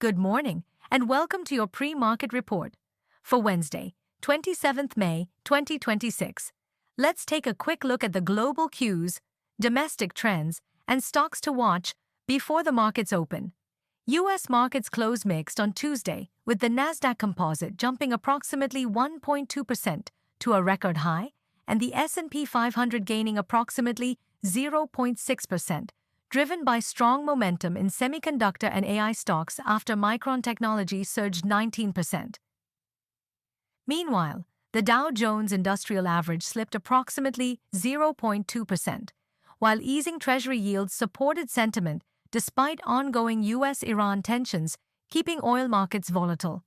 Good morning, and welcome to your pre-market report for Wednesday, 27th May 2026. Let's take a quick look at the global cues, domestic trends, and stocks to watch before the markets open. U.S. markets closed mixed on Tuesday, with the Nasdaq Composite jumping approximately 1.2% to a record high, and the S&P 500 gaining approximately 0.6%. Driven by strong momentum in semiconductor and AI stocks after Micron Technology surged 19%. Meanwhile, the Dow Jones Industrial Average slipped approximately 0.2%, while easing Treasury yields supported sentiment despite ongoing U.S.-Iran tensions, keeping oil markets volatile.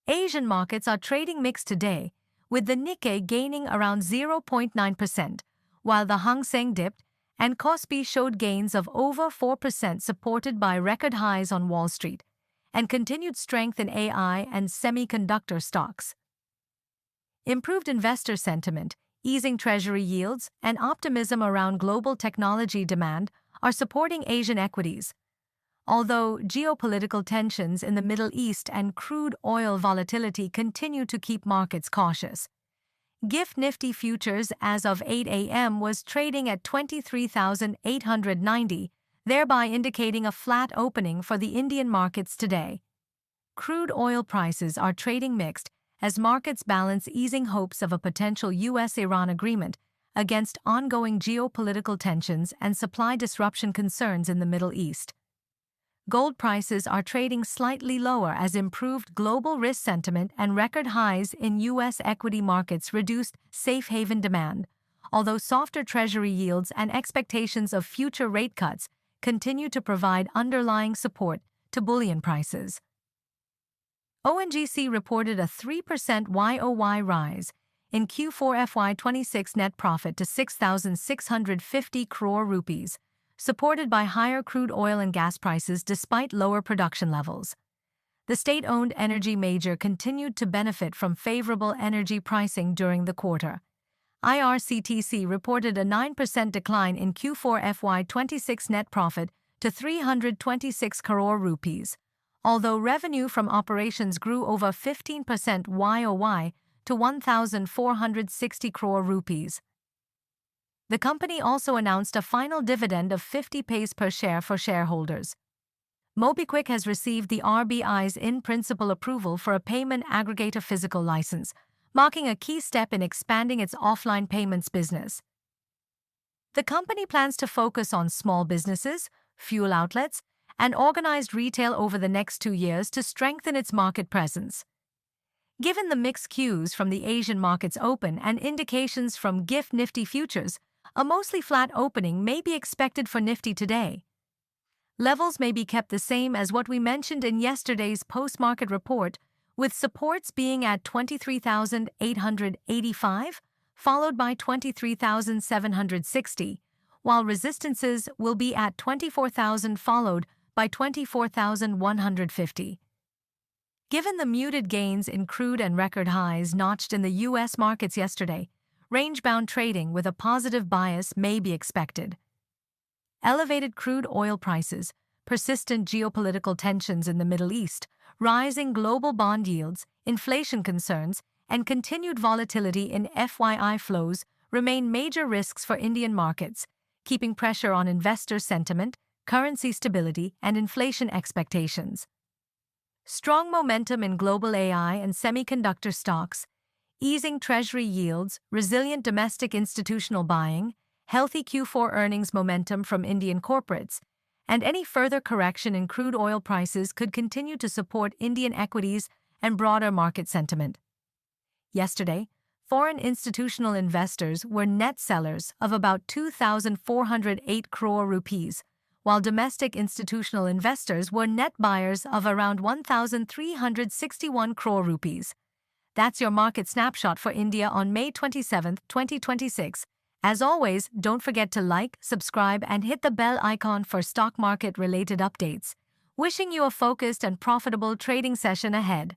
Asian markets are trading mixed today, with the Nikkei gaining around 0.9%, while the Hang Seng dipped and Kospi showed gains of over 4% supported by record highs on Wall Street and continued strength in AI and semiconductor stocks. Improved investor sentiment, easing Treasury yields, and optimism around global technology demand are supporting Asian equities. Although geopolitical tensions in the Middle East and crude oil volatility continue to keep markets cautious. GIFT Nifty futures as of 8 a.m. was trading at 23,890, thereby indicating a flat opening for the Indian markets today. Crude oil prices are trading mixed as markets balance easing hopes of a potential U.S.-Iran agreement against ongoing geopolitical tensions and supply disruption concerns in the Middle East. Gold prices are trading slightly lower as improved global risk sentiment and record highs in U.S. equity markets reduced safe haven demand, although softer Treasury yields and expectations of future rate cuts continue to provide underlying support to bullion prices. ONGC reported a 3% YOY rise in Q4 FY26 net profit to 6,650 crore rupees, supported by higher crude oil and gas prices despite lower production levels. The state-owned energy major continued to benefit from favorable energy pricing during the quarter. IRCTC reported a 9% decline in Q4 FY26 net profit to 326 crore rupees, although revenue from operations grew over 15% YOY to 1,460 crore rupees. The company also announced a final dividend of 50 paise per share for shareholders. MobiKwik has received the RBI's in-principle approval for a payment aggregator physical license, marking a key step in expanding its offline payments business. The company plans to focus on small businesses, fuel outlets, and organized retail over the next 2 years to strengthen its market presence. Given the mixed cues from the Asian markets open and indications from GIFT Nifty futures, a mostly flat opening may be expected for Nifty today. Levels may be kept the same as what we mentioned in yesterday's post-market report, with supports being at 23,885, followed by 23,760, while resistances will be at 24,000 followed by 24,150. Given the muted gains in crude and record highs notched in the U.S. markets yesterday, range-bound trading with a positive bias may be expected. Elevated crude oil prices, persistent geopolitical tensions in the Middle East, rising global bond yields, inflation concerns, and continued volatility in FYI flows remain major risks for Indian markets, keeping pressure on investor sentiment, currency stability, and inflation expectations. Strong momentum in global AI and semiconductor stocks, easing Treasury yields, resilient domestic institutional buying, healthy Q4 earnings momentum from Indian corporates, and any further correction in crude oil prices could continue to support Indian equities and broader market sentiment. Yesterday, foreign institutional investors were net sellers of about 2,408 crore rupees, while domestic institutional investors were net buyers of around 1,361 crore rupees. That's your market snapshot for India on May 27, 2026. As always, don't forget to like, subscribe, and hit the bell icon for stock market-related updates. Wishing you a focused and profitable trading session ahead.